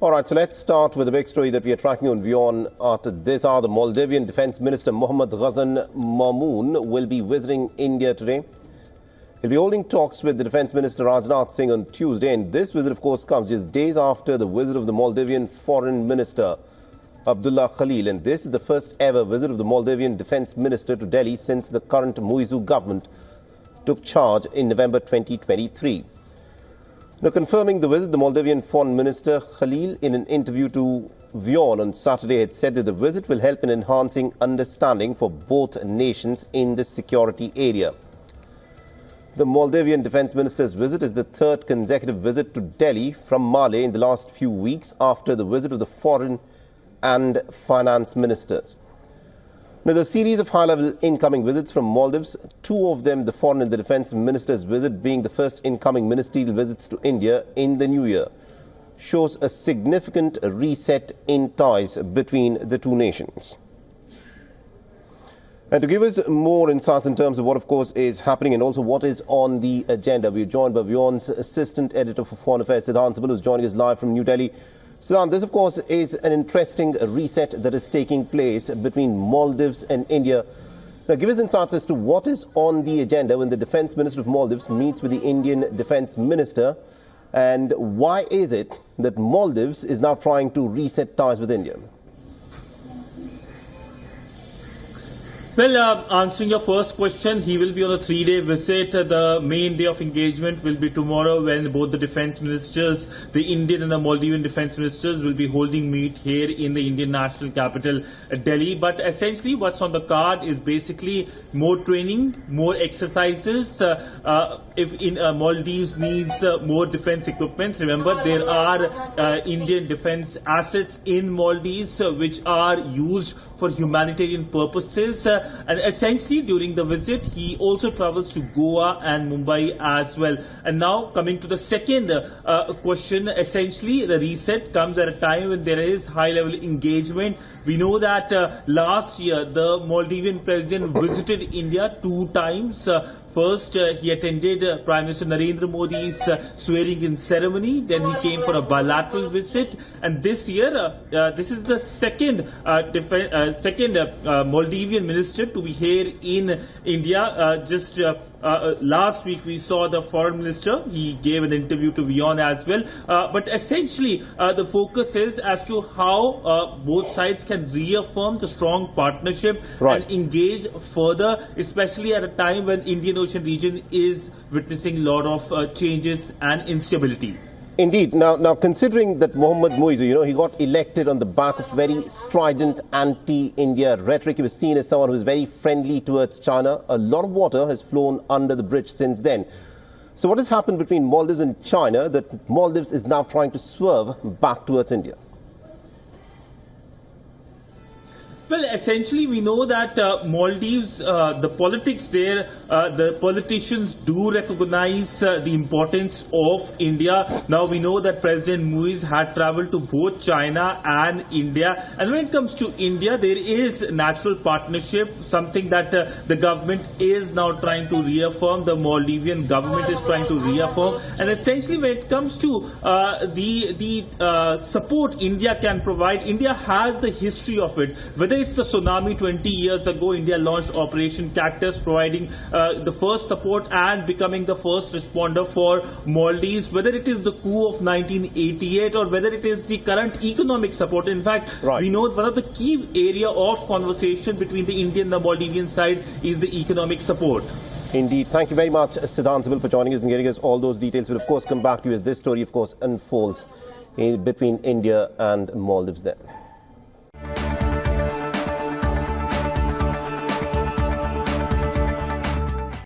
All right, so let's start with the big story that we are tracking on WION at this hour. The Maldivian Defense Minister Mohamed Ghassan Maumoon will be visiting India today. He'll be holding talks with the Defense Minister Rajnath Singh on Tuesday, and this visit, of course, comes just days after the visit of the Maldivian Foreign Minister Abdulla Khaleel, and this is the first ever visit of the Maldivian Defense Minister to Delhi since the current Muizzu government took charge in November 2023. Now, confirming the visit, the Maldivian Foreign Minister Khaleel, in an interview to WION on Saturday, had said that the visit will help in enhancing understanding for both nations in the security area. The Maldivian Defense Minister's visit is the third consecutive visit to Delhi from Mali in the last few weeks after the visit of the Foreign and Finance Ministers. Now, the series of high-level incoming visits from Maldives, two of them the Foreign and the Defense Minister's visit being the first incoming ministerial visits to India in the new year, shows a significant reset in ties between the two nations. And to give us more insights in terms of what, of course, is happening and also what is on the agenda, we're joined by WION's Assistant Editor for Foreign Affairs, Siddhant Sibbal, who's joining us live from New Delhi. Siddhant, this, of course, is an interesting reset that is taking place between Maldives and India. Now, give us insights as to what is on the agenda when the Defense Minister of Maldives meets with the Indian Defense Minister, and why is it that Maldives is now trying to reset ties with India? Well, answering your first question, he will be on a 3-day visit. The main day of engagement will be tomorrow, when both the defense ministers, the Indian and the Maldivian defense ministers, will be holding meet here in the Indian national capital, Delhi. But essentially what's on the card is basically more training, more exercises. If Maldives needs more defense equipment, remember there are Indian defense assets in Maldives which are used for humanitarian purposes. And essentially during the visit, he also travels to Goa and Mumbai as well. And now coming to the second question, essentially the reset comes at a time when there is high-level engagement. We know that last year the Maldivian president visited India 2 times. First, he attended Prime Minister Narendra Modi's swearing-in ceremony. Then he came for a bilateral visit. And this year, this is the second Maldivian minister to be here in India. Last week we saw the foreign minister. He gave an interview to WION as well. But essentially, the focus is as to how both sides can reaffirm the strong partnership and engage further, especially at a time when Indian Ocean region is witnessing a lot of changes and instability. Indeed. Now, considering that Mohamed Muizzu, he got elected on the back of very strident anti-India rhetoric. He was seen as someone who is very friendly towards China. A lot of water has flown under the bridge since then. So what has happened between Maldives and China that Maldives is now trying to swerve back towards India? Well, essentially, we know that Maldives, the politics there, the politicians do recognize the importance of India. Now, we know that President Muizzu had traveled to both China and India. And when it comes to India, there is natural partnership, something that the government is now trying to reaffirm. The Maldivian government is trying to reaffirm. And essentially, when it comes to the support India can provide, India has the history of it. Whether it's the tsunami 20 years ago, India launched Operation Cactus, providing the first support and becoming the first responder for Maldives. Whether it is the coup of 1988 or whether it is the current economic support. In fact, we know one of the key area of conversation between the Indian and the Maldivian side is the economic support. Indeed. Thank you very much, Siddhant Sibbal, for joining us and getting us all those details. We'll, of course, come back to you as this story, of course, unfolds between India and Maldives then.